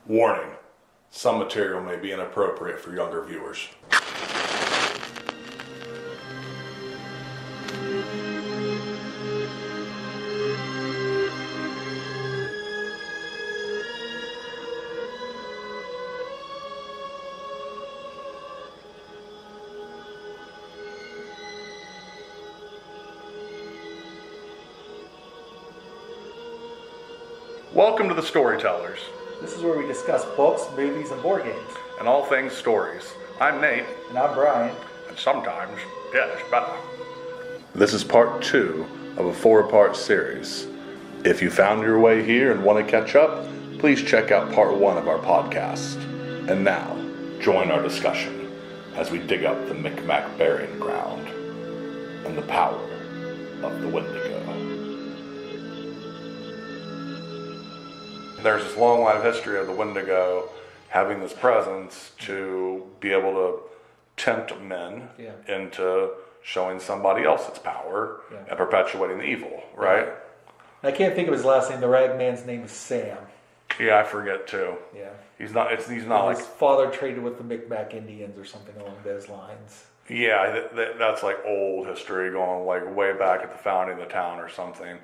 Warning, some material may be inappropriate for younger viewers. Welcome to the Storytellers. This is where we discuss books, movies, and board games. And all things stories. I'm Nate. And I'm Brian. And sometimes, it's better. This is part 2 of a 4-part series. If you found your way here and want to catch up, please check out part 1 of our podcast. And now, join our discussion as we dig up the Micmac burying ground and the power of the Wendigo. There's this long line of history of the Wendigo having this presence to be able to tempt men into showing somebody else its power and perpetuating the evil, right? I can't think of his last name. The rag man's name is Sam. Yeah, I forget too. Yeah. He's not like... His father traded with the Micmac Indians or something along those lines. Yeah, that's like old history going like way back at the founding of the town or something.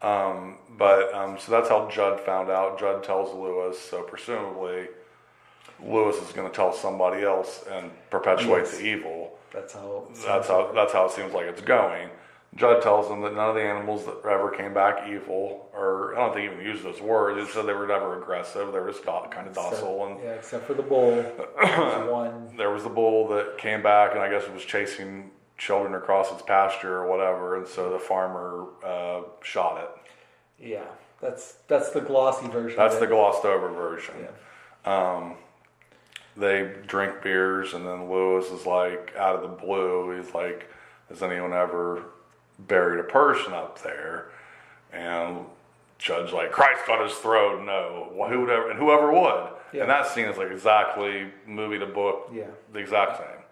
So that's how Judd found out. Judd tells Lewis, so presumably Lewis is going to tell somebody else and perpetuate the evil. That's how it seems like it's going. Judd tells them that none of the animals that ever came back evil, or I don't think he even used those words. He said they were never aggressive. They were just kind of docile. Except for the bull. There was the bull that came back, and I guess it was chasing children across its pasture or whatever, and so the farmer shot it. Yeah, that's the glossy version. That's the glossed over version. Yeah. They drink beers, and then Lewis is like, out of the blue, he's like, has anyone ever buried a person up there? And Judge's like, Christ on his throne, no. Whoever would. Yeah. And that scene is like exactly movie to book, the exact same.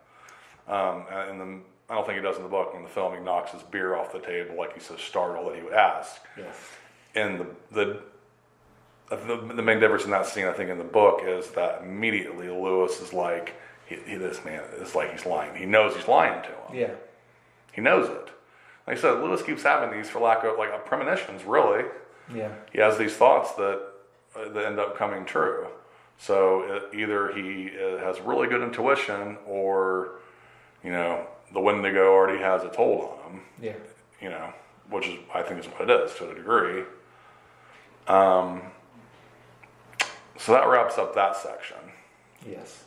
And I don't think he does in the book. In the film, he knocks his beer off the table like he's so startled that he would ask. Yes. And the main difference in that scene, I think, in the book is that immediately Lewis is like, this man is like he's lying. He knows he's lying to him. Yeah. He knows it. Like I said, Lewis keeps having these, for lack of premonitions, really. Yeah. He has these thoughts that end up coming true. So either he has really good intuition, or the Wendigo already has its hold on him. Yeah. Which is, I think, is what it is to a degree. So that wraps up that section. Yes.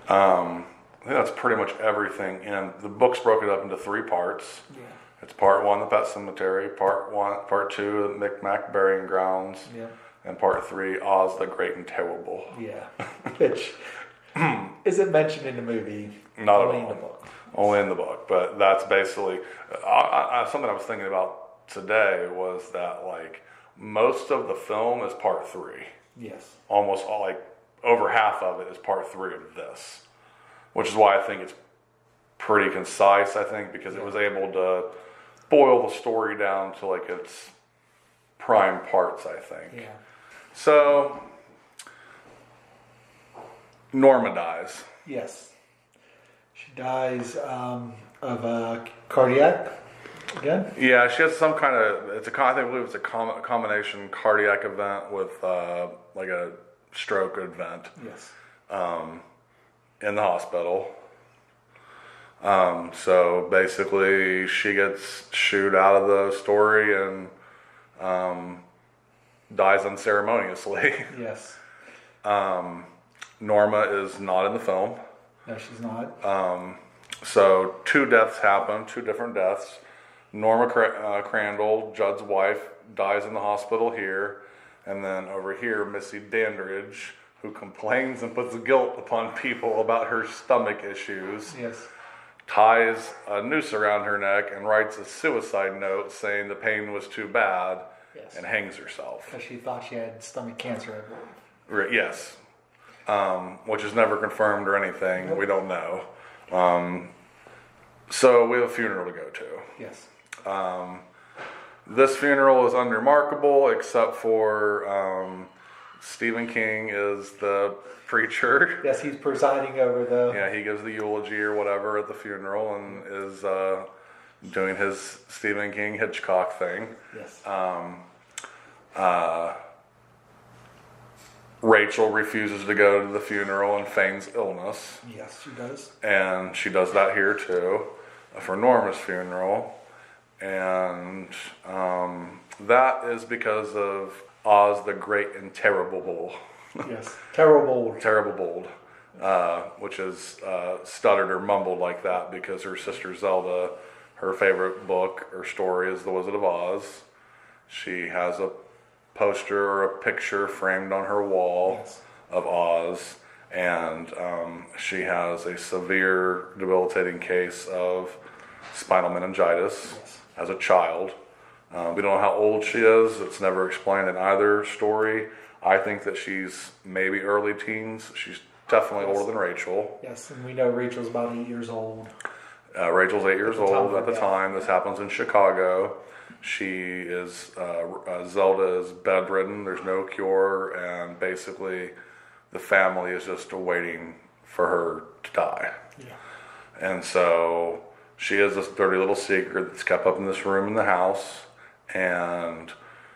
I think that's pretty much everything. And the book's broken up into 3 parts. Yeah. It's part 1, the Pet Sematary. Part 2, the Micmac burying grounds. Yeah. And part 3, Oz the Great and Terrible. Yeah. Which isn't mentioned in the movie. Not only at all. in the book. Only in the book. But that's basically something I was thinking about today was that most of the film is part 3. Yes. Almost all, over half of it is part 3 of this. Which is why I think it's pretty concise, I think, because it was able to boil the story down to its prime parts, I think. Yeah. So, Norma dies. Yes. She dies of cardiac again? Yeah, she has some kind of, I believe it's a combination cardiac event with a stroke event. Yes. In the hospital. So basically she gets shooed out of the story and dies unceremoniously. Yes. Norma is not in the film. No, she's not. So 2 deaths happen, 2 different deaths. Norma Crandall, Judd's wife, dies in the hospital here. And then over here, Missy Dandridge, who complains and puts guilt upon people about her stomach issues, ties a noose around her neck and writes a suicide note saying the pain was too bad, and hangs herself. Because she thought she had stomach cancer, I believe. Yes. Which is never confirmed or anything. Nope. We don't know. So we have a funeral to go to. Yes. This funeral is unremarkable except for Stephen King is the preacher. Yes, he's presiding over the. Yeah, he gives the eulogy or whatever at the funeral and is doing his Stephen King Hitchcock thing. Yes. Rachel refuses to go to the funeral and feigns illness. Yes, she does. And she does that here too for Norma's funeral. And that is because of Oz the Great and Terrible Bull. Yes, Terrible. Terrible Bold, which is stuttered or mumbled like that because her sister Zelda, her favorite book or story is The Wizard of Oz. She has a poster or a picture framed on her wall of Oz, and she has a severe, debilitating case of spinal meningitis as a child. We don't know how old she is. It's never explained in either story. I think that she's maybe early teens. She's definitely older than Rachel. Yes, and we know Rachel's about 8 years old. Rachel's 8 years old at the time. This happens in Chicago. She is, Zelda is bedridden. There's no cure, and basically the family is just waiting for her to die. Yeah. And so she has this dirty little secret that's kept up in this room in the house, and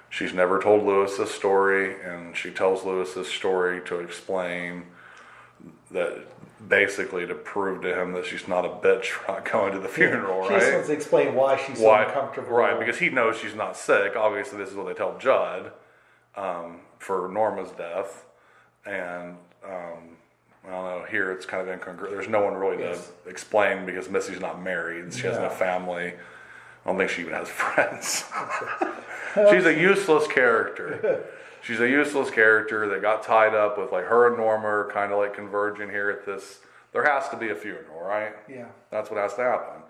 she's never told Lewis this story, and she tells Lewis this story to explain that, basically to prove to him that she's not a bitch for not going to the funeral, She right? just wants to explain why she's so uncomfortable. Right, because he knows she's not sick. Obviously, this is what they tell Judd for Norma's death. And I don't know, here it's kind of incongruent. There's no one really to explain because Missy's not married. She has no family. I don't think she even has friends. She's a useless character. She's a useless character that got tied up with, like, her and Norma are kind of like converging here at this. There has to be a funeral, right? Yeah. That's what has to happen.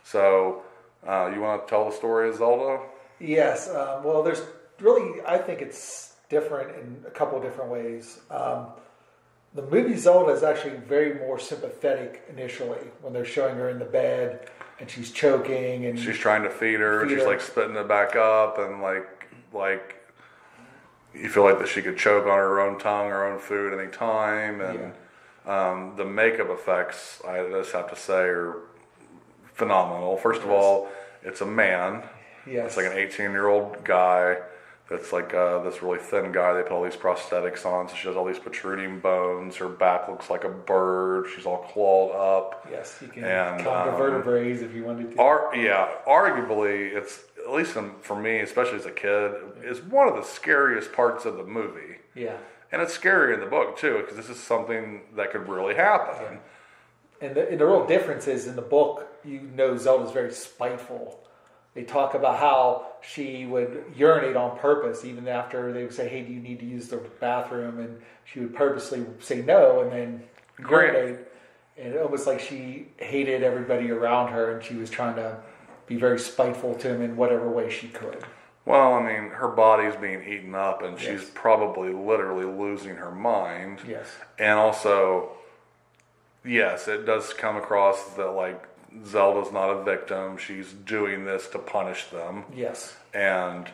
So, you want to tell the story of Zelda? Yes. Well, there's really, I think it's different in a couple of different ways. The movie Zelda is actually very more sympathetic initially when they're showing her in the bed and she's choking and she's trying to feed her. She's like spitting it back up and like you feel like that she could choke on her own tongue, her own food any time. And the makeup effects, I just have to say, are phenomenal. First of all, it's a man. Yes. It's like an 18-year-old guy that's like this really thin guy. They put all these prosthetics on, so she has all these protruding bones. Her back looks like a bird. She's all clawed up. Yes, you can count the vertebrae if you wanted to. Arguably, it's, at least for me, especially as a kid, is one of the scariest parts of the movie. Yeah. And it's scary in the book, too, because this is something that could really happen. Yeah. And the real difference is in the book, Zelda's very spiteful. They talk about how she would urinate on purpose, even after they would say, hey, do you need to use the bathroom? And she would purposely say no and then urinate. And it was like she hated everybody around her and she was trying to be very spiteful to him in whatever way she could. Well, I mean, her body's being eaten up and she's probably literally losing her mind. Yes. And also, yes, it does come across that, like, Zelda's not a victim. She's doing this to punish them. Yes. And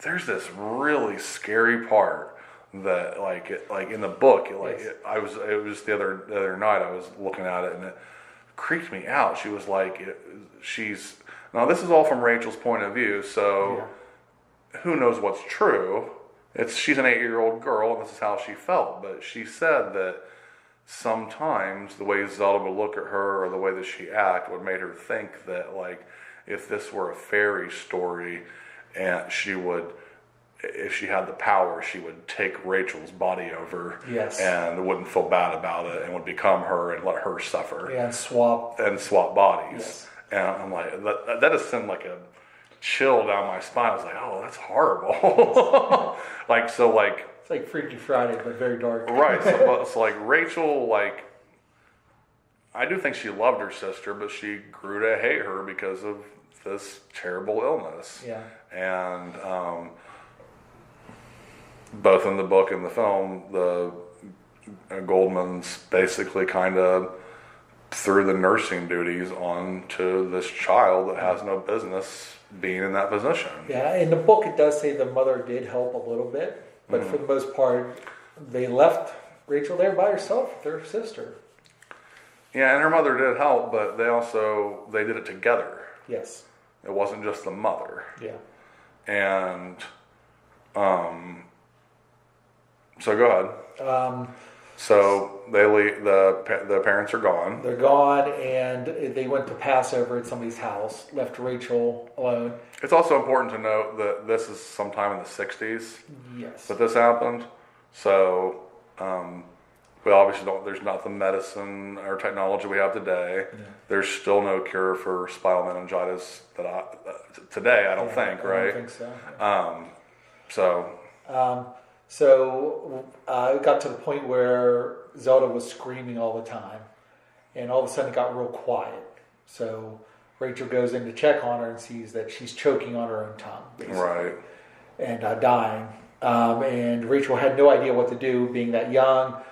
there's this really scary part that, like in the book, it was the other night I was looking at it and it creeped me out. She was like, now this is all from Rachel's point of view, so who knows what's true? She's an 8-year-old girl, and this is how she felt. But she said that sometimes the way Zelda would look at her or the way that she act would make her think that, like, if this were a fairy story and if she had the power, she would take Rachel's body over and wouldn't feel bad about it and would become her and let her suffer. Yeah, and swap bodies. Yes. And I'm like, that just sent like a chill down my spine. I was like, oh, that's horrible. It's like Freaky Friday, but very dark. Right. So like Rachel, like, I do think she loved her sister, but she grew to hate her because of this terrible illness. Yeah. And both in the book and the film, the Goldmans basically kind of threw the nursing duties on to this child that has no business being in that position. Yeah, in the book it does say the mother did help a little bit. But for the most part, they left Rachel there by herself with her sister. Yeah, and her mother did help, but they did it together. Yes. It wasn't just the mother. Yeah. And so go ahead. So they leave, the parents are gone. They're gone, and they went to Passover at somebody's house, left Rachel alone. It's also important to note that this is sometime in the 60s. Yes. That this happened. So we obviously there's not the medicine or technology we have today. Yeah. There's still no cure for spinal meningitis today, I don't think, right? I don't think so. Yeah. So it got to the point where Zelda was screaming all the time, and all of a sudden it got real quiet. So Rachel goes in to check on her and sees that she's choking on her own tongue, basically, right, and dying. And Rachel had no idea what to do, being that young,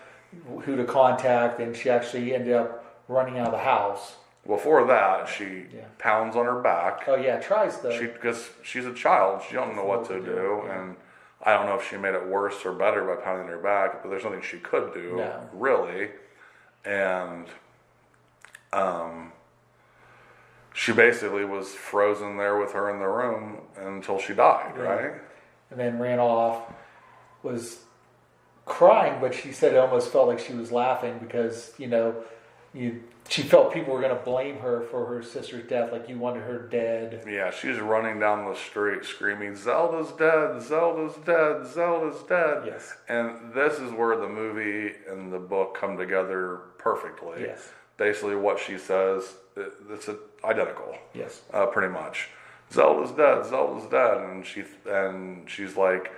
who to contact, and she actually ended up running out of the house. Before that, she pounds on her back. Oh yeah, tries because she's a child. She don't know what to do, and I don't know if she made it worse or better by pounding her back, but there's nothing she could do, really. And she basically was frozen there with her in the room until she died, right? And then ran off, was crying, but she said it almost felt like she was laughing because, she felt people were going to blame her for her sister's death, like you wanted her dead. Yeah, she's running down the street screaming, Zelda's dead, Zelda's dead, Zelda's dead. Yes. And this is where the movie and the book come together perfectly. Yes. Basically what she says, it's identical. Yes. Pretty much. Zelda's dead, Zelda's dead. And she's like,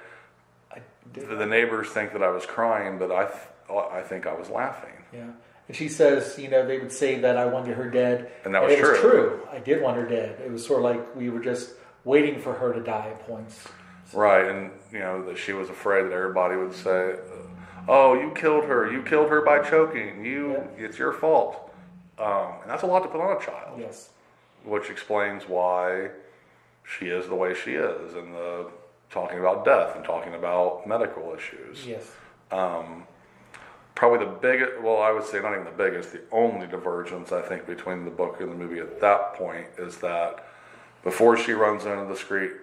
the neighbors think that I was crying, but I think I was laughing. Yeah. And she says, they would say that I wanted her dead. And that was true. It was true. I did want her dead. It was sort of like we were just waiting for her to die at points. So. Right. And, that she was afraid that everybody would say, oh, you killed her. You killed her by choking. It's your fault. And that's a lot to put on a child. Yes. Which explains why she is the way she is, and talking about death and talking about medical issues. Yes. Probably the biggest, I would say not even the biggest, the only divergence I think between the book and the movie at that point is that before she runs into the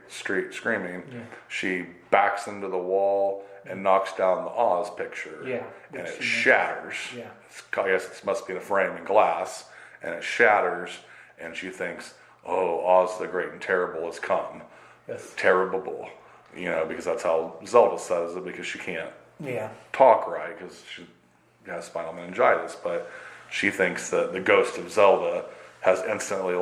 street screaming, she backs into the wall and knocks down the Oz picture. Yeah. And it shatters. Yeah. I guess it must be in a frame in glass, and it shatters, and she thinks, oh, Oz the Great and Terrible has come. Yes. Terrible. Because that's how Zelda says it, because she can't talk right, because she has spinal meningitis, but she thinks that the ghost of Zelda has instantly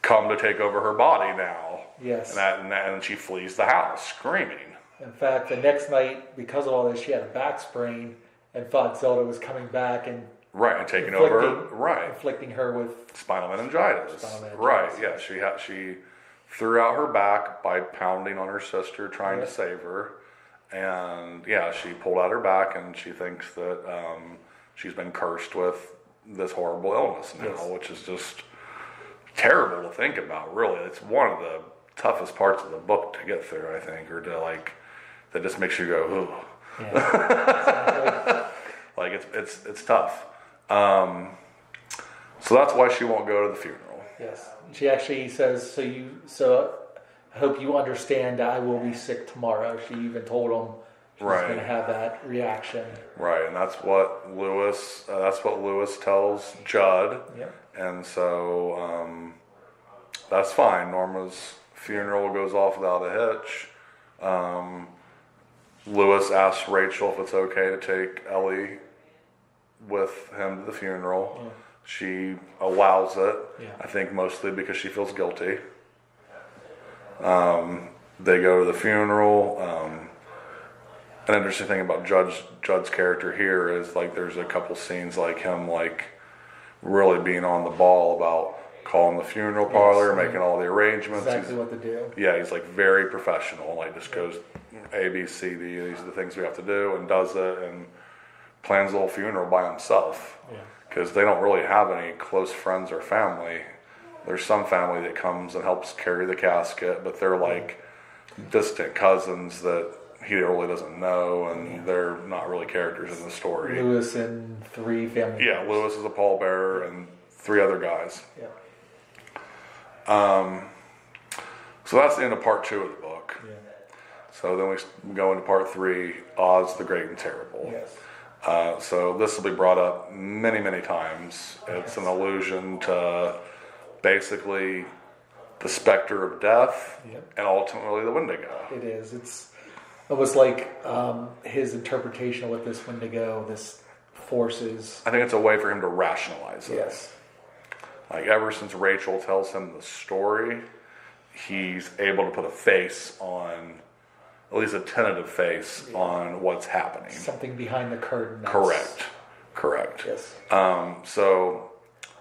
come to take over her body now. Yes. And she flees the house screaming. In fact, the next night, because of all this, she had a back sprain and thought Zelda was coming back and taking over, inflicting her with spinal meningitis. Right? Yeah, she threw out her back by pounding on her sister, trying to save her. And she pulled out her back, and she thinks that she's been cursed with this horrible illness now, which is just terrible to think about. Really, it's one of the toughest parts of the book to get through, I think, or to that just makes you go, ooh. Yeah, exactly. It's tough. So that's why she won't go to the funeral. Yes, she actually says, so I hope you understand that I will be sick tomorrow. She even told him she's going to have that reaction. Right, and that's what Lewis tells Judd. Yeah. And so that's fine. Norma's funeral goes off without a hitch. Lewis asks Rachel if it's okay to take Ellie with him to the funeral. Yeah. She allows it, I think mostly because she feels guilty. They go to the funeral. An interesting thing about Judd's character here is there's a couple scenes him really being on the ball about calling the funeral parlor, making all the arrangements. Exactly what to do. Yeah, he's very professional. Just goes A, B, C, D. These are the things we have to do, and does it, and plans the whole funeral by himself. Yeah. Because they don't really have any close friends or family. There's some family that comes and helps carry the casket, but they're distant cousins that he really doesn't know, and they're not really characters in the story. Lewis and 3 family Yeah, members. Lewis is a pallbearer and 3 other guys. Yeah. So that's the end of part 2 of the book. Yeah. So then we go into part 3, Oz the Great and Terrible. Yes. So this will be brought up many, many times. It's an allusion to basically the specter of death and ultimately the Wendigo. It is. It's almost like his interpretation of what this Wendigo, this force is. I think it's a way for him to rationalize it. Yes. Like ever since Rachel tells him the story, he's able to put a face on, at least a tentative face on what's happening. Something behind the curtain. Correct. Yes. So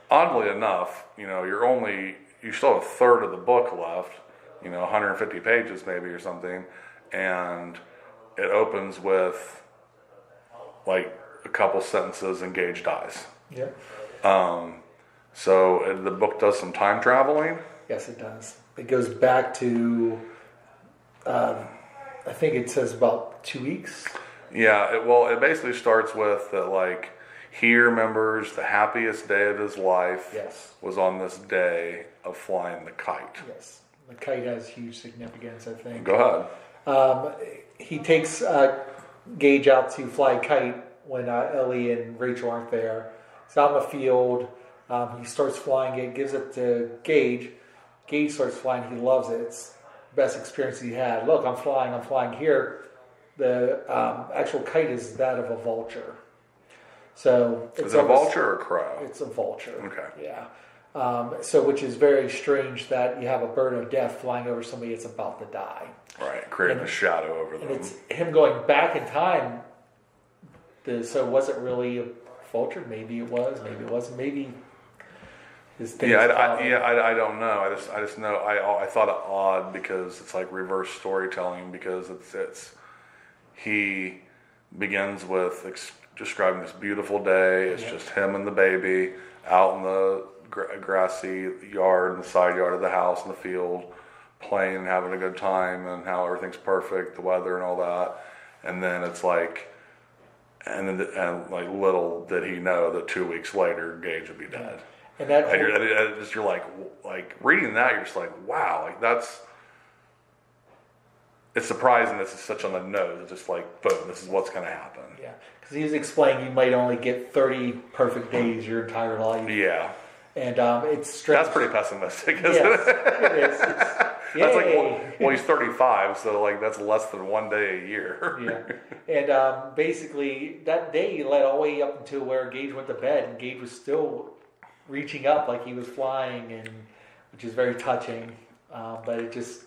oddly enough, you still have a third of the book left, 150 pages maybe or something, and it opens with like a couple sentences and Gage dies. Yep. So the book does some time traveling. Yes, it does. It goes back to, I think it says about 2 weeks. Yeah, it basically starts with that, like, he remembers the happiest day of his life was on this day of flying the kite. Yes. The kite has huge significance, I think. Go ahead. He takes Gage out to fly a kite when Ellie and Rachel aren't there. He's out in the field. He starts flying it, gives it to Gage. Gage starts flying. He loves it. It's the best experience he had. Look, I'm flying here. The actual kite is that of a vulture. So is it a vulture or a crow? It's a vulture. Okay. Yeah. So which is very strange that you have a bird of death flying over somebody that's about to die. Right, creating a shadow over them. And it's him going back in time. So was it really a vulture? Maybe it was. Maybe it wasn't. Maybe. I don't know. I just know. I thought it odd because it's like reverse storytelling, because it's he begins with describing this beautiful day. It's just him and the baby out in the grassy yard, in the side yard of the house, in the field, playing and having a good time, and how everything's perfect, the weather and all that. And then it's like, and like little did he know that 2 weeks later Gage would be dead. And you're like reading that, you're just like, wow, like it's surprising this is such on the nose. It's just like, boom, this is what's going to happen. Yeah, because he was explaining you might only get 30 perfect days your entire life. Yeah. And it's strange. That's pretty pessimistic, isn't it? It is. That's like, well, he's 35, so like that's less than 1 day a year. Yeah. And basically that day led all the way up until where Gage went to bed, and Gage was still reaching up like he was flying, and which is very touching. But it just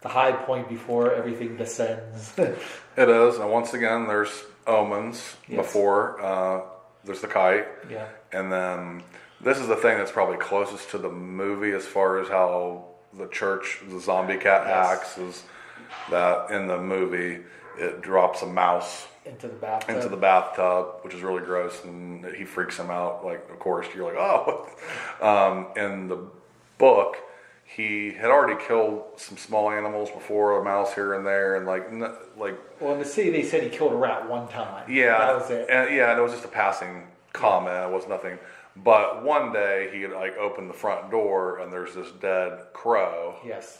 the high point before everything descends. It is, and once again, there's omens before there's the kite. Yeah. And then this is the thing that's probably closest to the movie as far as how the church, the zombie cat acts, is that in the movie it drops a mouse into the bathtub, which is really gross, and he freaks him out. Like, of course, you're like, oh. In the book, he had already killed some small animals before, a mouse here and there, and like. Well, in the city, they said he killed a rat one time. Yeah, that was it. And it was just a passing comment. It was nothing. But one day he had like opened the front door, and there's this dead crow. Yes.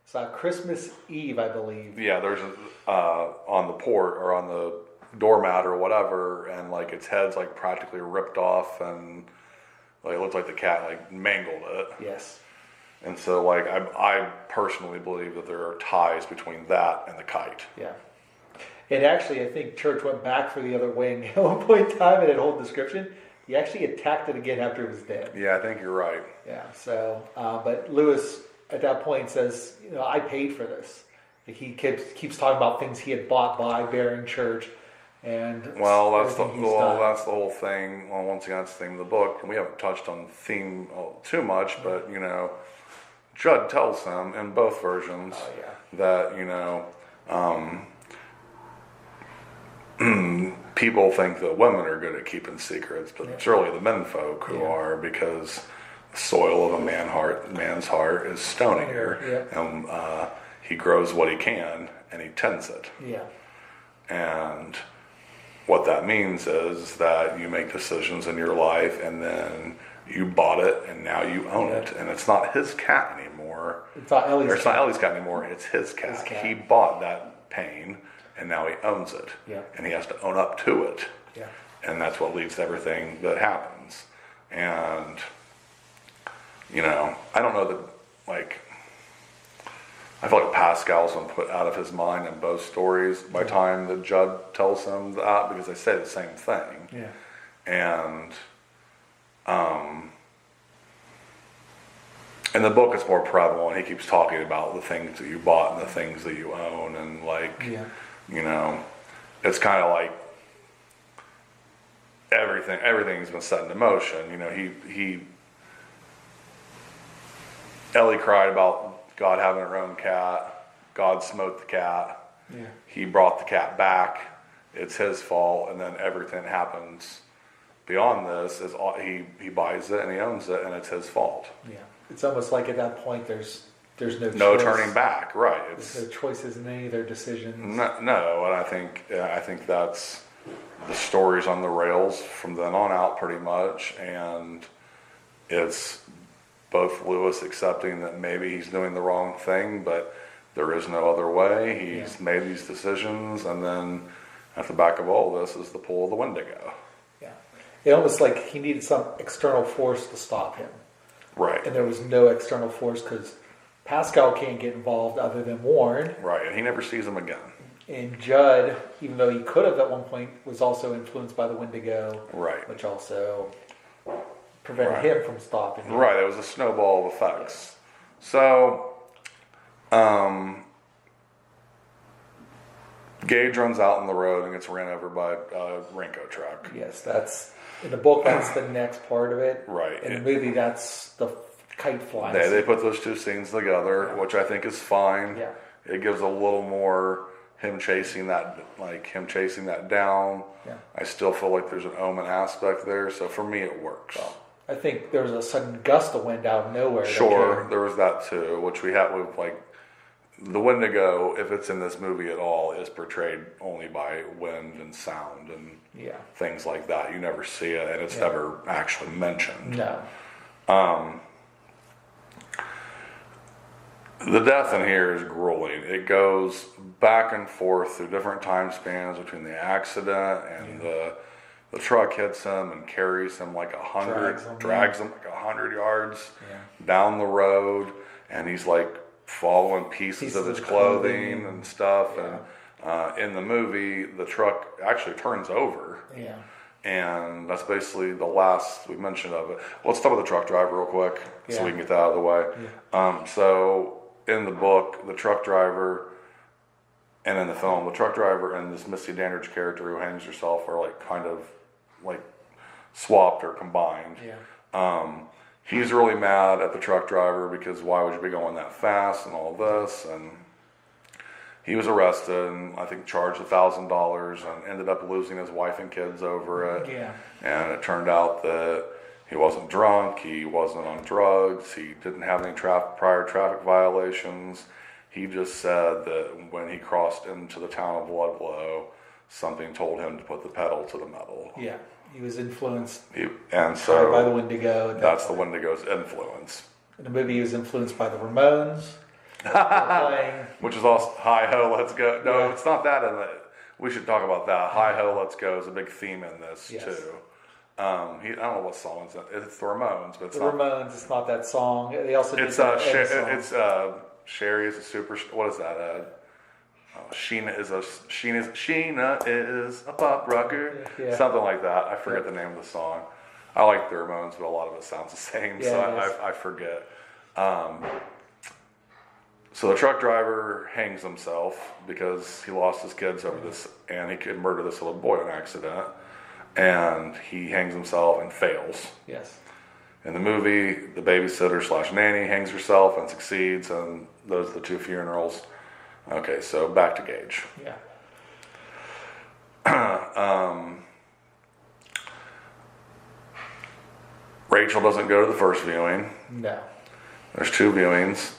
It's Christmas Eve, I believe. Yeah, there's on the port or on the doormat or whatever, and like its head's like practically ripped off, and like it looks like the cat like mangled it. Yes. And so like I personally believe that there are ties between that and the kite. Yeah. And actually, I think Church went back for the other wing at one point in time in that whole description. He actually attacked it again after it was dead. Yeah, I think you're right. Yeah. So, but Lewis at that point says, I paid for this. Like he keeps talking about things he had bought by Bearing Church, and that's the whole thing. Well, once again, that's the theme of the book, and we haven't touched on the theme too much, but Judd tells him in both versions that people think that women are good at keeping secrets, but it's really the menfolk who are, because the soil of a man's heart is stonier, and he grows what he can, and he tends it. Yeah. And what that means is that you make decisions in your life, and then you bought it, and now you own it. And it's not his cat anymore. It's not Ellie's cat anymore. It's his cat. His cat. He bought that pain, and now he owns it. Yeah. And he has to own up to it. Yeah. And that's what leads to everything that happens. And, you know, I don't know that, like, I feel like Pascal's been put out of his mind in both stories by the time that Judd tells him that, because they say the same thing. Yeah. And in the book it's more prevalent. He keeps talking about the things that you bought and the things that you own, and like, you know, it's kind of like everything's been set into motion. You know, Ellie cried about God having her own cat. God smote the cat. Yeah. He brought the cat back. It's his fault, and then everything happens beyond this is he buys it and he owns it, and it's his fault. Yeah. It's almost like at that point there's no choice. turning back. Right. There's no choices in any of their decisions. No, and I think that's the story's on the rails from then on out pretty much, and it's both Lewis accepting that maybe he's doing the wrong thing, but there is no other way. He's made these decisions, and then at the back of all this is the pull of the Wendigo. Yeah. It almost like he needed some external force to stop him. Right. And there was no external force because Pascal can't get involved other than Warren. Right, and he never sees him again. And Judd, even though he could have at one point, was also influenced by the Wendigo. Right. Which also prevented him from stopping him. Right, it was a snowball of effects. So, Gage runs out on the road and gets ran over by a Rinko truck. Yes, that's in the book. That's the next part of it. Right. In the movie, that's the kite flying. They put those two scenes together, which I think is fine. Yeah. It gives a little more him chasing that down. Yeah. I still feel like there's an omen aspect there, so for me it works. Well, I think there was a sudden gust of wind out of nowhere. Sure, there was that too, which we have with like the Wendigo, if it's in this movie at all, is portrayed only by wind and sound and things like that. You never see it, and it's never actually mentioned. No. The death in here is grueling. It goes back and forth through different time spans between the accident and the truck hits him and carries him like 100, drags him like 100 yards down the road, and he's like following pieces of his clothing and stuff. And in the movie, the truck actually turns over. Yeah. And that's basically the last we mentioned of it. Let's talk about the truck driver real quick so we can get that out of the way. Yeah. So in the book, the truck driver, and in the film, the truck driver and this Missy Dandridge character who hangs herself are like kind of like swapped or combined. Yeah. He's really mad at the truck driver because why would you be going that fast and all this, and he was arrested and I think charged $1,000 and ended up losing his wife and kids over it. Yeah. And it turned out that he wasn't drunk, he wasn't on drugs, he didn't have any prior traffic violations. He just said that when he crossed into the town of Ludlow, something told him to put the pedal to the metal. Yeah, he was influenced and so by the Wendigo. That's the Wendigo's influence. In the movie, he was influenced by the Ramones. Which is also Hi Ho, Let's Go. No, it's not that in the. We should talk about that. Hi Ho, Let's Go is a big theme in this too. I don't know what song it's. It's the Ramones, but it's the not. Ramones. It's not that song. They also did it's Sherry is a super. What is that? Sheena is a pop rocker. Yeah. Something like that. I forget the name of the song. I like the Ramones, but a lot of it sounds the same, so I forget. So the truck driver hangs himself because he lost his kids over this, and he could murder this little boy in an accident. And he hangs himself and fails. Yes. In the movie, the babysitter / nanny hangs herself and succeeds, and those are the two funerals. Okay, so back to Gage. Yeah. Rachel doesn't go to the first viewing. No. There's two viewings.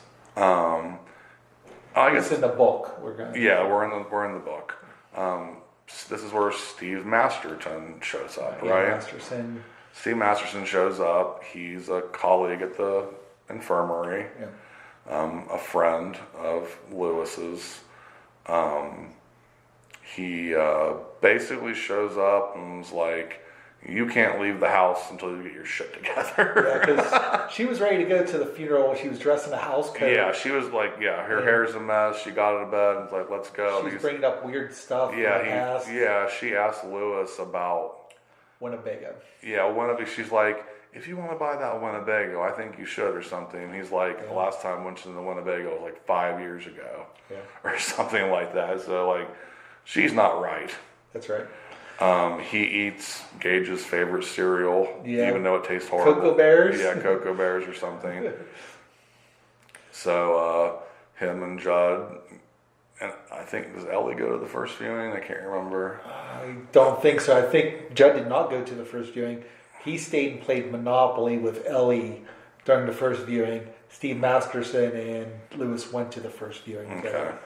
I It's guess in the book. We're going. yeah, we're in the book. This is where Steve Masterton shows up, Yeah, right? Masterson. Steve Masterson shows up. He's a colleague at the infirmary, Yeah. a friend of Lewis's. He basically shows up and was like, "You can't leave the house until you get your shit together." Yeah, because she was ready to go to the funeral. She was dressed in a house coat. Yeah, she was like, yeah, her hair's a mess. She got out of bed and was like, "Let's go." She's bringing up weird stuff. Yeah, she asked Lewis about Winnebago. yeah, Winnebago. She's like, "If you want to buy that Winnebago, I think you should," or something. And he's like, "The last time I went to the Winnebago was like 5 years ago," or something like that. So like, she's not right. That's right. He eats Gage's favorite cereal, even though it tastes horrible. Cocoa Bears? Yeah, Cocoa Bears or something. So, him and Judd, and I think, does Ellie go to the first viewing? I can't remember. I don't think so. I think Judd did not go to the first viewing. He stayed and played Monopoly with Ellie during the first viewing. Steve Masterson and Lewis went to the first viewing together.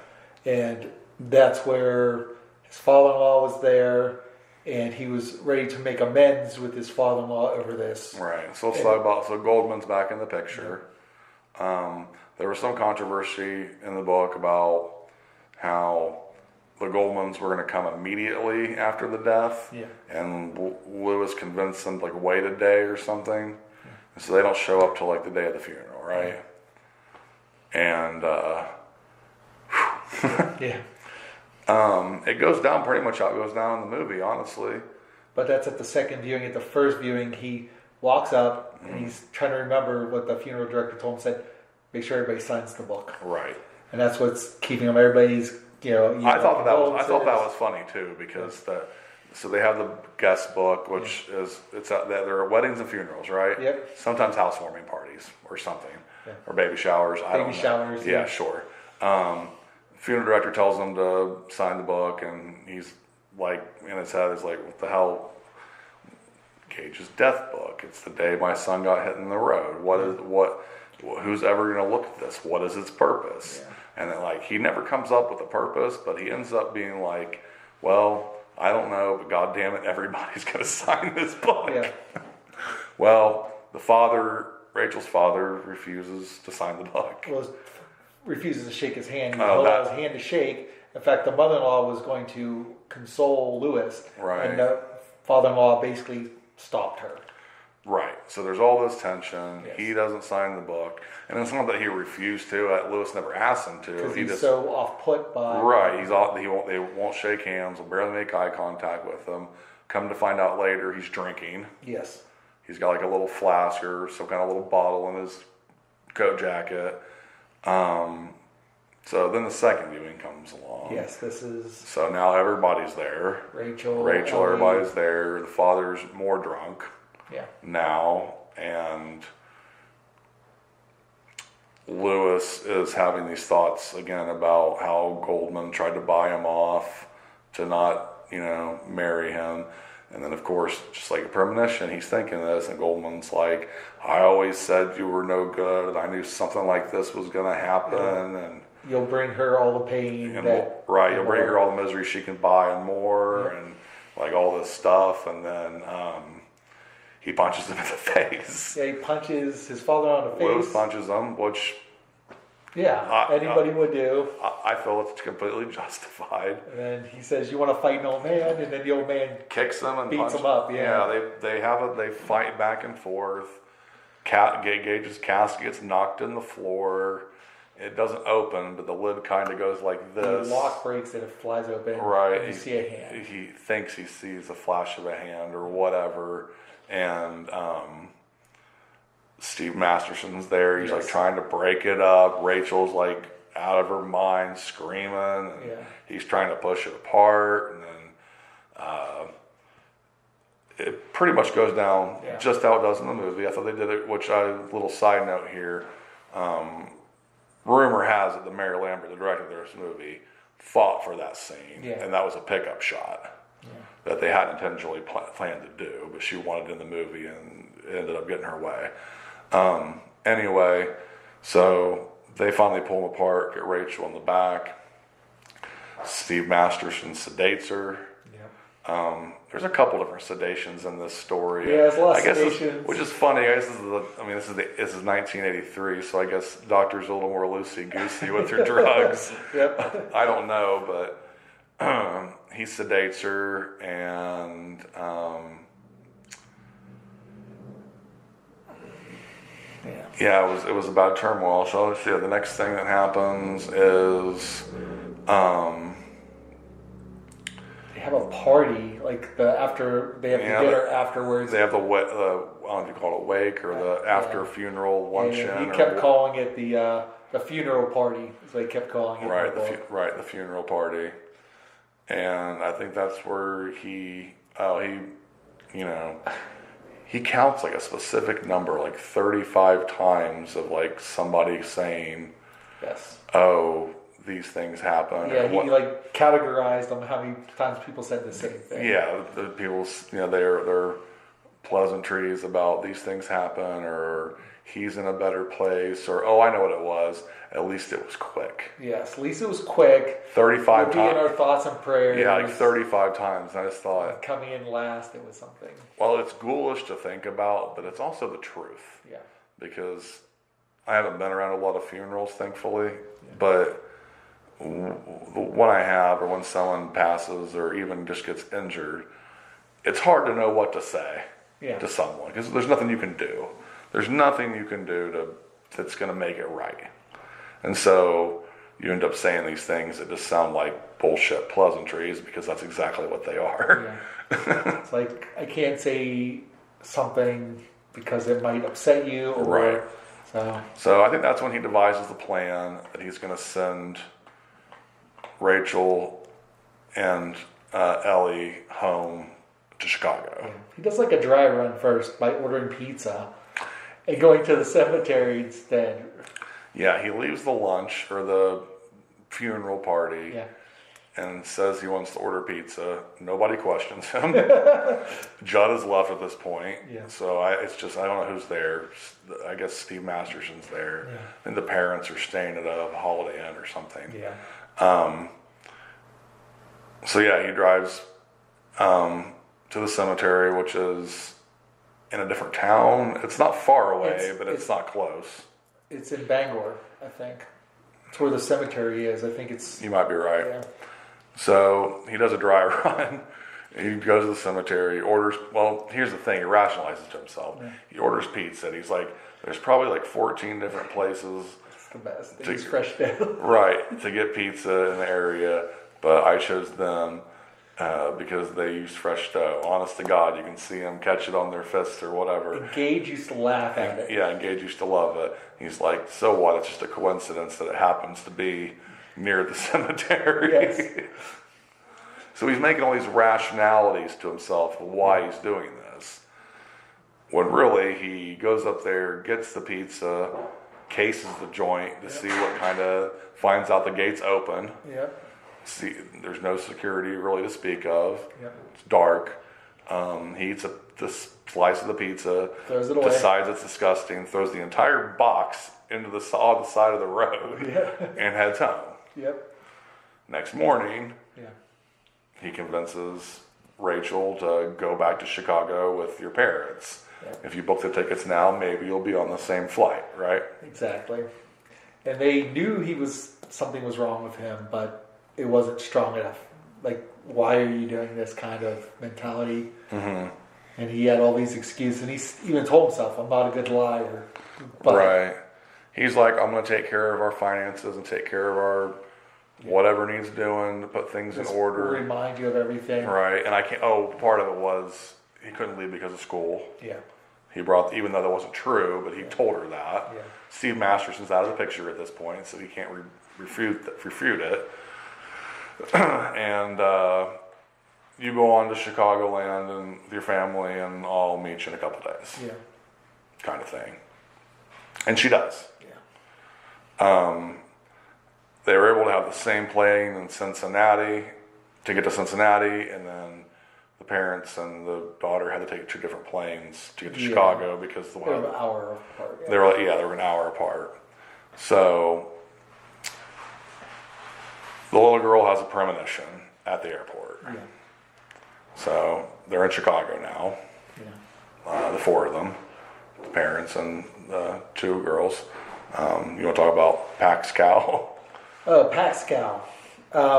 And that's where his father-in-law was there, and he was ready to make amends with his father-in-law over this. Right. So let's talk about, so Goldman's back in the picture. There was some controversy in the book about how the Goldmans were going to come immediately after the death. Yeah. And Lewis convinced them to like wait a day or something. And so they don't show up till like the day of the funeral, right? And it goes down pretty much how it goes down in the movie, honestly. But that's at the second viewing. At the first viewing, he walks up and he's trying to remember what the funeral director told him. Said, "Make sure everybody signs the book." Right. And that's what's keeping them. Everybody's, I thought that was funny too, because so they have the guest book, which is there are weddings and funerals, right? Yep. Sometimes housewarming parties or something, or baby showers. I don't know. Showers. Yeah, sure. Funeral director tells them to sign the book, and he's like, in his head, is like, "What the hell? Gage's death book. It's the day my son got hit in the road. Who's ever going to look at this? What is its purpose?" Yeah. And then, like, he never comes up with a purpose, but he ends up being like, "Well, I don't know, but God damn it, everybody's going to sign this book." Yeah. Well, Rachel's father, refuses to sign the book. Well, refuses to shake his hand. He held out his hand to shake. In fact, the mother-in-law was going to console Lewis, Right. and the father-in-law basically stopped her. Right. So there's all this tension. Yes. He doesn't sign the book, and it's not that he refused to. Lewis never asked him to. Because He he's just so off-put by... right. They won't shake hands. Will barely make eye contact with him. Come to find out later, he's drinking. Yes. He's got like a little flask or some kind of little bottle in his coat jacket. So then the second viewing comes along. Yes, this is... So now everybody's there. Rachel, Ellie. Everybody's there. The father's more drunk. Yeah. Now, and Lewis is having these thoughts again about how Goldman tried to buy him off to not, marry him. And then, of course, just like a premonition, he's thinking this, and Goldman's like, "I always said you were no good. I knew something like this was going to happen." And you'll bring her all the pain. you'll bring her all the misery she can buy and more, and like all this stuff. And then he punches him in the face. Yeah, he punches his father on the face. Lewis punches him, which anybody would do. I feel it's completely justified. And then he says, "You want to fight an old man?" And then the old man Kicks him and beats him up. Yeah, they fight back and forth. Gage's casket gets knocked in the floor. It doesn't open, but the lid kind of goes like this. The lock breaks and it flies open. Right. And you see a hand. He thinks he sees a flash of a hand or whatever, and Steve Masterson's there. He's like trying to break it up. Rachel's like out of her mind, screaming. And he's trying to push it apart, and then it pretty much goes down just how it does in the movie. I thought they did it. Little side note here. Rumor has it that Mary Lambert, the director of this movie, fought for that scene, and that was a pickup shot that they hadn't intentionally planned to do, but she wanted in the movie, and it ended up getting her way. Anyway, so they finally pull him apart, get Rachel in the back. Steve Masterson sedates her. There's a couple different sedations in this story. Yeah, there's a lot of I guess sedations. which is funny. I guess this is 1983, so I guess doctors are a little more loosey goosey with their drugs. Yep. I don't know, but he sedates her, and it was about turmoil. So let's see. The next thing that happens is. They have a party, like they have the dinner afterwards. They have I don't know if you call it wake or the after funeral luncheon. Yeah, he kept calling it the funeral party. So they kept calling it. Right, the funeral party, and I think that's where he counts like a specific number, like 35 times of like somebody saying, yes, oh, these things happen. Yeah, he like categorized on how many times people said the same thing. Yeah, the people, their pleasantries about these things happen, or he's in a better place, or oh, I know what it was. At least it was quick. Yes, at least it was quick. 35 times. We'll be in our thoughts and prayers. Yeah, like 35 times. I just thought, coming in last, it was something. Well, it's ghoulish to think about, but it's also the truth. Yeah. Because I haven't been around a lot of funerals, thankfully, but when I have, or when someone passes, or even just gets injured, it's hard to know what to say to someone, because there's nothing you can do. There's nothing you can do that's going to make it right. And so you end up saying these things that just sound like bullshit pleasantries, because that's exactly what they are. Yeah. It's like, I can't say something because it might upset you. Right. So I think that's when he devises the plan that he's going to send Rachel and Ellie home to Chicago. Yeah. He does like a dry run first by ordering pizza and going to the cemetery instead. Yeah, he leaves the lunch or the funeral party and says he wants to order pizza. Nobody questions him. Judd is left at this point. Yeah. So I don't know who's there. I guess Steve Masterson's there. Yeah. And the parents are staying at a Holiday Inn or something. Yeah. He drives to the cemetery, which is in a different town. It's not far away, but it's not close. It's in Bangor, I think. It's where the cemetery is. I think it's... You might be right. Yeah. So he does a dry run. He goes to the cemetery, orders... Well, here's the thing. He rationalizes to himself. Yeah. He orders pizza. And he's like, there's probably like 14 different places... The best. They use fresh dough. Right, to get pizza in the area, but I chose them because they use fresh dough. Honest to God, you can see them catch it on their fists or whatever. And Gage used to laugh at it. Yeah, and Gage used to love it. He's like, so what? It's just a coincidence that it happens to be near the cemetery. Yes. So he's making all these rationalities to himself of why he's doing this. When really, he goes up there, gets the pizza, cases the joint to see what kind of, finds out the gate's open. Yep. See, there's no security really to speak of. Yep. It's dark. He eats the slice of the pizza, throws it away, decides it's disgusting, throws the entire box into the side of the road, and heads home. Yep. Next morning, he convinces Rachel to go back to Chicago with your parents. If you book the tickets now, maybe you'll be on the same flight, right? Exactly. And they knew something was wrong with him, but it wasn't strong enough. Like, why are you doing this kind of mentality? Mm-hmm. And he had all these excuses, and he even told himself, I'm not a good liar. But, right. He's like, I'm going to take care of our finances and take care of our whatever needs doing to put things in order. Remind you of everything. Right. And part of it was he couldn't leave because of school. Yeah. He brought, even though that wasn't true, but he told her that. Yeah. Steve Masterson's out of the picture at this point, so he can't refute it. And you go on to Chicagoland and with your family, and I'll meet you in a couple days. Yeah. Kind of thing. And she does. Yeah. They were able to have the same plane in Cincinnati to get to Cincinnati, and then the parents and the daughter had to take two different planes to get to Chicago because they were an hour apart. They were an hour apart. So the little girl has a premonition at the airport. Yeah. So they're in Chicago now. Yeah. The four of them, the parents and the two girls. You want to talk about Pascal? Oh, Pascal.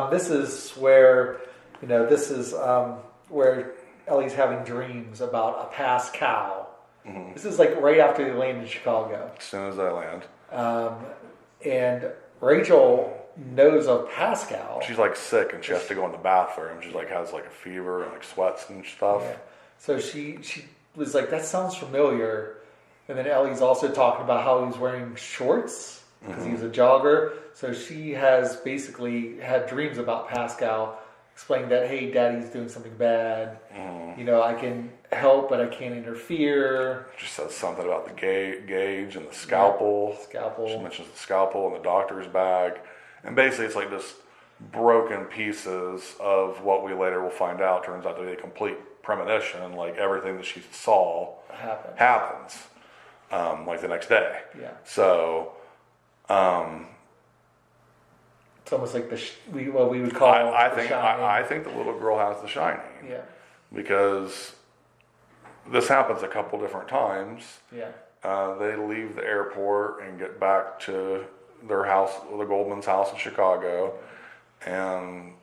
This is where, where Ellie's having dreams about a Pascal. Mm-hmm. This is like right after they land in Chicago. As soon as they land. And Rachel knows of Pascal. She's like sick and she has to go in the bathroom. She's like has like a fever and like sweats and stuff. Yeah. So she was like, that sounds familiar. And then Ellie's also talking about how he's wearing shorts because he's a jogger. So she has basically had dreams about Pascal, explaining that, hey, Daddy's doing something bad. I can help, but I can't interfere. She says something about the gauge and the scalpel. Yeah, scalpel. She mentions the scalpel in the doctor's bag. And basically it's like just broken pieces of what we later will find out turns out to be a complete premonition. Like everything that she saw happens. Like the next day. Yeah. So, it's almost like what we would call. I think the little girl has the shining. Yeah. Because this happens a couple different times. Yeah. They leave the airport and get back to their house, the Goldman's house in Chicago, and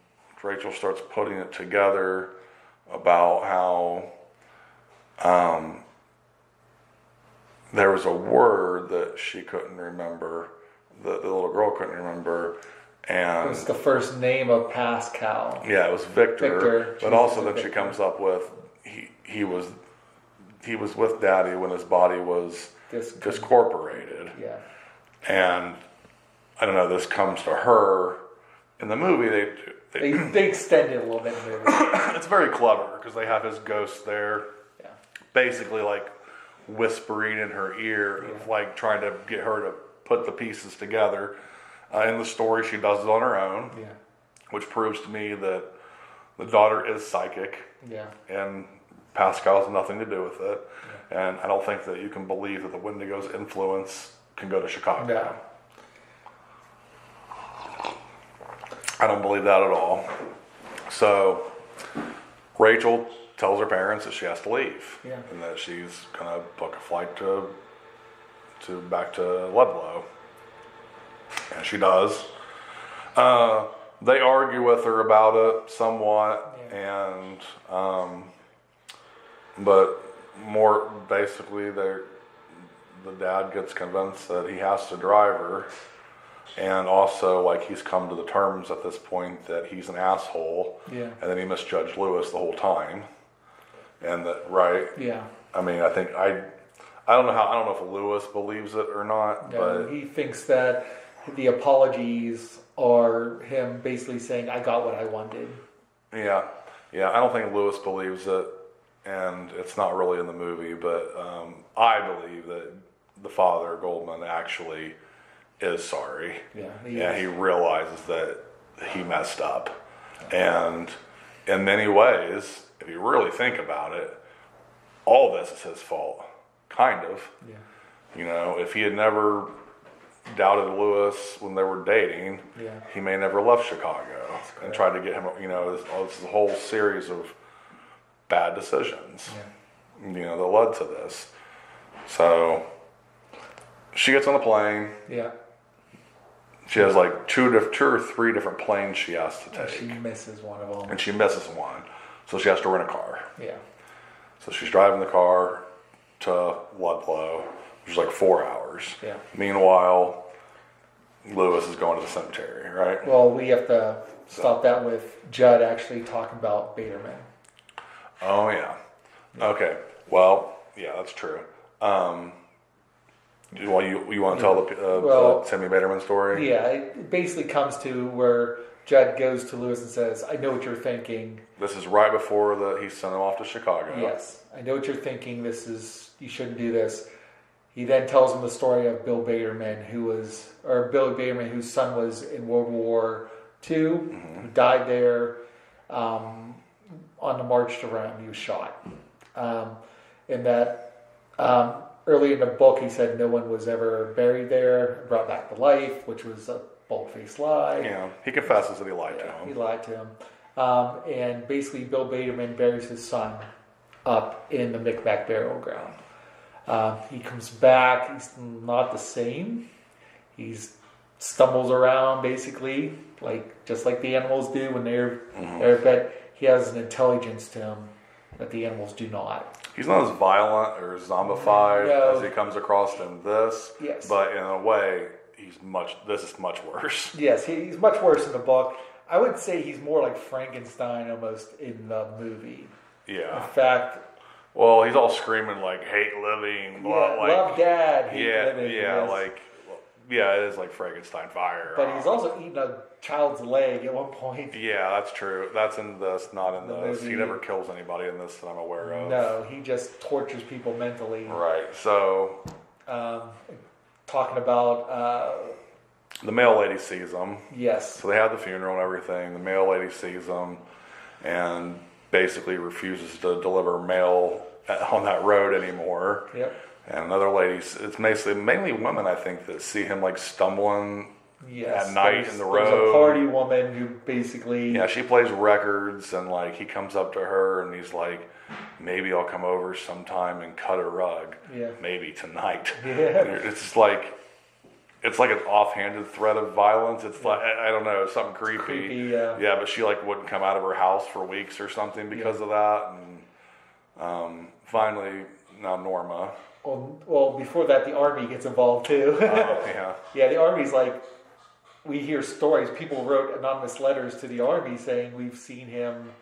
Rachel starts putting it together about how there was a word that she couldn't remember, that the little girl couldn't remember, and it was the first name of Pascal. Yeah, it was Victor. But also then she comes up with he was with Daddy when his body was discorporated. Yeah. And I don't know, this comes to her in the movie. They extend it a little bit in the movie. It's very clever because they have his ghost there, basically like whispering in her ear, like trying to get her to put the pieces together. In the story, she does it on her own, which proves to me that the daughter is psychic, and Pascal has nothing to do with it. And I don't think that you can believe that the Wendigos' influence can go to Chicago. No. I don't believe that at all. So Rachel tells her parents that she has to leave, and that she's gonna book a flight to back to Ludlow, and she does. They argue with her about it somewhat, and but more basically, the dad gets convinced that he has to drive her. And also, like, he's come to the terms at this point that he's an asshole. Yeah. And then he misjudged Lewis the whole time. And that, right? Yeah. I mean, I don't know if Lewis believes it or not, but he thinks that the apologies are him basically saying, I got what I wanted. Yeah. I don't think Lewis believes it, and it's not really in the movie, but I believe that the father, Goldman, actually is sorry. Yeah, he realizes that he messed up. And in many ways, if you really think about it, all this is his fault. Kind of. Yeah. If he had never doubted Lewis when they were dating, he may never left Chicago and tried to get him, this whole series of bad decisions, that led to this. So she gets on the plane. Yeah. She has like two or three different planes she has to take. And she misses one of them. And she misses one. So she has to rent a car. Yeah. So she's driving the car to Ludlow, which is like 4 hours. Yeah. Meanwhile, Lewis is going to the cemetery, right? Well, we have to stop that with Judd actually talking about Baderman. Oh, yeah. Okay. Well, yeah, that's true. You want to tell the Sammy Baderman story? Yeah, it basically comes to where Judd goes to Lewis and says, I know what you're thinking. This is right before he sent him off to Chicago. Yes, I know what you're thinking. You shouldn't do this. He then tells him the story of Bill Baderman, Billy Baderman, whose son was in World War II, who died there on the march to Rome. He was shot. And that early in the book, he said no one was ever buried there, brought back to life, which was a bold-faced lie. Yeah, he confesses that he lied to He him. lied to him. And basically, Bill Baderman buries his son up in the Micmac burial ground. He comes back. He's not the same. He stumbles around, basically, just like the animals do when they're but he has an intelligence to him that the animals do not. He's not as violent or zombified as he comes across in this. Yes. But in a way, this is much worse. Yes, he's much worse in the book. I would say he's more like Frankenstein almost in the movie. Yeah. In fact... Well, he's all screaming like, hate living, blah, love dad, hate living. It is like Frankenstein fire. But he's also eating a child's leg at one point. Yeah, that's true. That's in this, not in this. Movie. He never kills anybody in this that I'm aware of. No, he just tortures people mentally. Right, so... talking about... the mail lady sees him. Yes. So they have the funeral and everything. The mail lady sees him and basically refuses to deliver mail on that road anymore. Yep. And another lady, it's mainly women, I think, that see him like stumbling at night in the road. There's a party woman who basically... Yeah, she plays records and like he comes up to her and he's like, maybe I'll come over sometime and cut a rug. Yeah. Maybe tonight. Yeah. It's just like... It's like an offhanded threat of violence. It's like, I don't know, something creepy. It's creepy, yeah. Yeah, but she like wouldn't come out of her house for weeks or something because of that. And finally, now Norma. Well, before that, the army gets involved too. Yeah. Yeah, the army's like, we hear stories. People wrote anonymous letters to the army saying we've seen him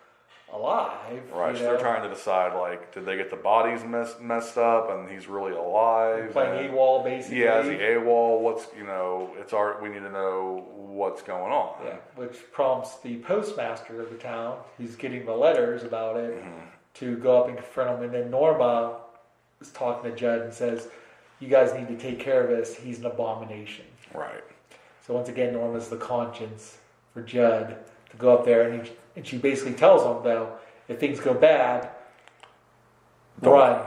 alive. Right, so they're trying to decide, like, did they get the bodies messed up and he's really alive? Playing AWOL, basically. Yeah, is he AWOL? We need to know what's going on. Yeah, which prompts the postmaster of the town, who's getting the letters about it, to go up and confront him. And then Norma is talking to Judd and says, you guys need to take care of this. He's an abomination. Right. So once again, Norma's the conscience for Judd to go up there. And she basically tells him, though, if things go bad,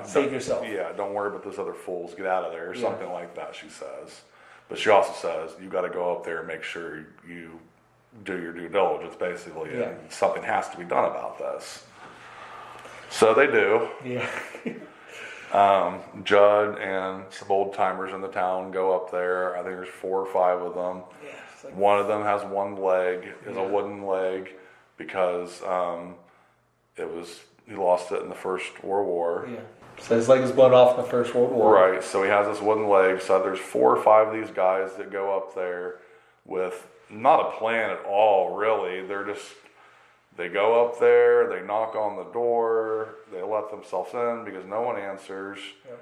save yourself. Yeah, don't worry about those other fools. Get out of there, or something like that, she says. But she also says, you got to go up there and make sure you do your due diligence, basically. Yeah. And something has to be done about this. So they do. Yeah. Judd and some old timers in the town go up there. I think there's 4 or 5 of them. Yeah, One of them has one leg, is a wooden leg, because he lost it in the First World War. Yeah. So his leg was blown off in the First World War. Right, so he has this wooden leg. So there's 4 or 5 of these guys that go up there with not a plan at all, really. They go up there, they knock on the door, they let themselves in because no one answers. Yep.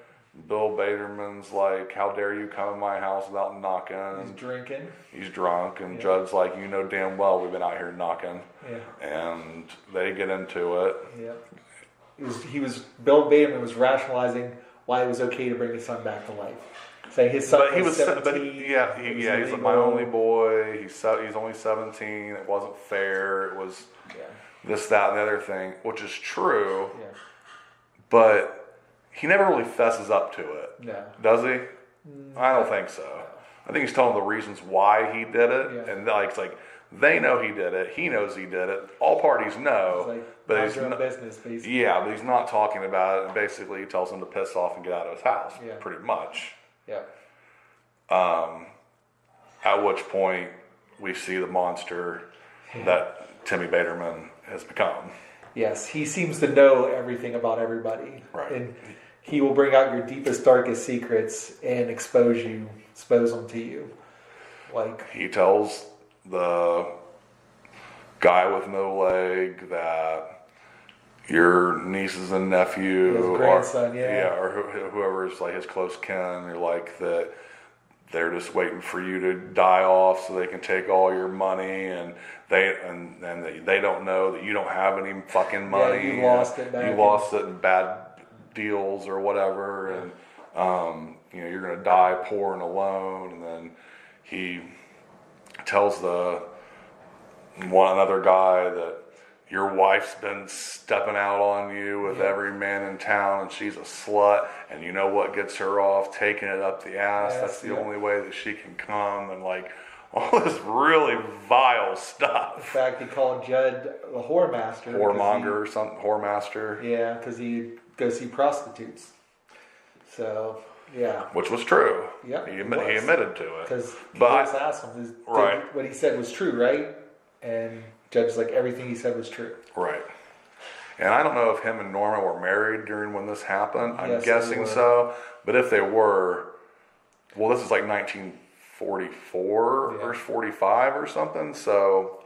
Bill Baderman's like, how dare you come in my house without knocking? He's drinking. He's drunk, and Judd's like, you know damn well we've been out here knocking. Yeah. And they get into it. Yeah. Bill Baderman was rationalizing why it was okay to bring his son back to life. Saying his son was 17. He's my only boy. He's only 17. It wasn't fair. It was this, that, and the other thing, which is true. Yeah. But he never really fesses up to it. No. Does he? I don't think so. I think he's telling the reasons why he did it, and it's like they know he did it. He knows he did it. All parties know, but he's not business, basically. Yeah, but he's not talking about it. And basically, he tells him to piss off and get out of his house. Yeah. Pretty much. Yeah. At which point we see the monster that Timmy Baderman has become. Yes, he seems to know everything about everybody. Right. And he will bring out your deepest, darkest secrets and expose them to you. Like, he tells the guy with no leg that your nieces and nephew, his grandson, or whoever's like his close kin, are like that. They're just waiting for you to die off so they can take all your money, and they don't know that you don't have any fucking money. Yeah, you lost it back. You lost it in bad deals or whatever, and you're gonna die poor and alone. And then he tells another guy that your wife's been stepping out on you with every man in town, and she's a slut, and you know what gets her off? Taking it up the ass. That's the only way that she can come, and like all this really vile In stuff. fact, they call Judd the whoremaster. Whoremonger or something, whoremaster. Yeah, because he goes see prostitutes. So, yeah. Which was true. Yep, he it admitted to it. Because But Lewis asked him, right. what he said was true, right? And Judge's like, everything he said was true. Right. And I don't know if him and Norma were married during when this happened. I'm Yes, guessing so. But if they were, well, this is like 1944 or 45 or something. So,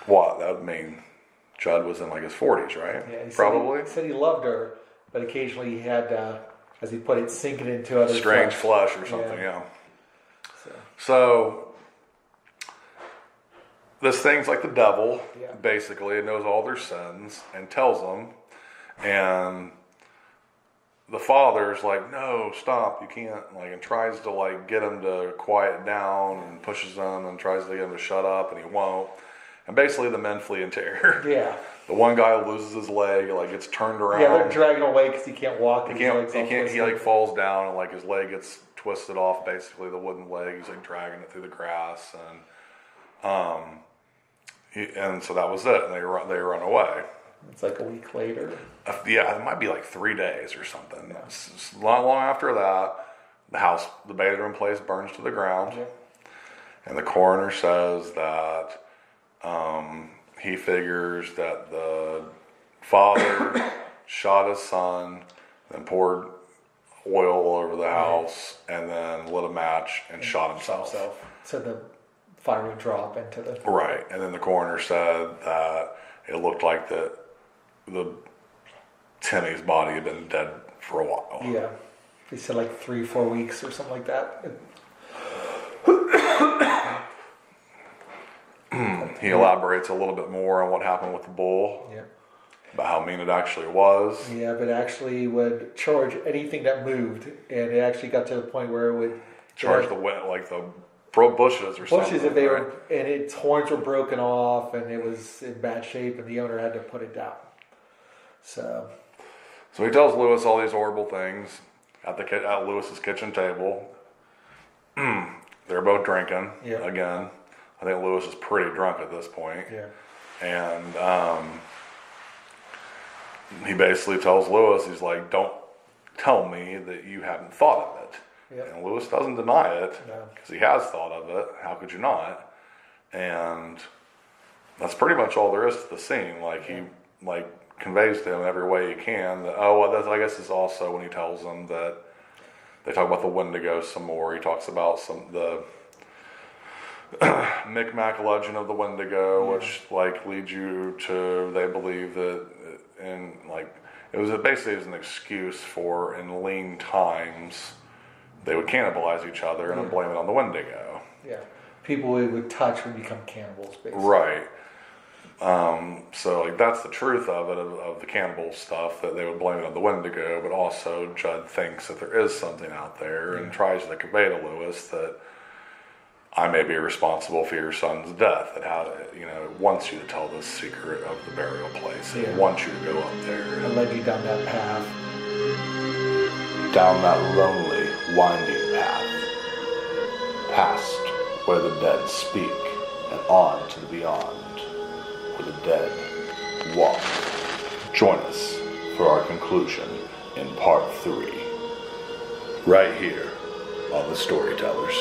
what? That would mean Judd was in like his 40s, right? Yeah, Probably. He said he loved her, but occasionally he had, as he put it, sinking into other Strange flesh or something, yeah. So, this thing's like the devil, Yeah. basically. It knows all their sins and tells them. And the father's like, no, stop, you can't. Like, and tries to like get him to quiet down and pushes him and tries to get him to shut up, and he won't. And basically the men flee in terror. yeah. The one guy loses his leg, like gets turned around. Yeah, they're dragging away because he can't walk. He like falls down and like his leg gets twisted off, basically the wooden leg. He's like dragging it through the grass, and so that was it. And they run away. It's like a week later. Yeah, it might be like 3 days or something. Yeah. Not long after that, the bedroom place burns to the ground, and the coroner says that he figures that the father shot his son, then poured oil all over the house, and then lit a match and shot himself. So the fire would drop into the... Right, and then the coroner said that it looked like the Timmy's body had been dead for a while. Yeah. They said like 3-4 weeks or something like that. He elaborates a little bit more on what happened with the bull. Yeah. About how mean it actually was. Yeah, but actually would charge anything that moved, and it actually got to the point where it would charge the bushes or something. Bushes, if they were, and its horns were broken off, and it was in bad shape, and the owner had to put it down. So he tells Lewis all these horrible things at Lewis's kitchen table. They're both drinking again. I think Lewis is pretty drunk at this point. Yeah. And he basically tells Lewis, he's like, don't tell me that you haven't thought of it. Yep. And Lewis doesn't deny it because he has thought of it. How could you not? And that's pretty much all there is to the scene. Like he conveys to him in every way he can that, I guess it's also when he tells him that they talk about the Wendigo some more. He talks about the Micmac legend of the Wendigo, which leads you to, they believe that it was basically an excuse for, in lean times, they would cannibalize each other and then blame it on the Wendigo. Yeah, people we would touch would become cannibals, basically. Right. So that's the truth of it, of the cannibal stuff, that they would blame it on the Wendigo, but also Judd thinks that there is something out there and tries to convey to Lewis that I may be responsible for your son's death. It wants you to tell the secret of the burial place. It wants you to go up there. I led you down that path. Down that lonely, winding path. Past where the dead speak, and on to the beyond, where the dead walk. Join us for our conclusion in part 3. Right here on the Storytellers.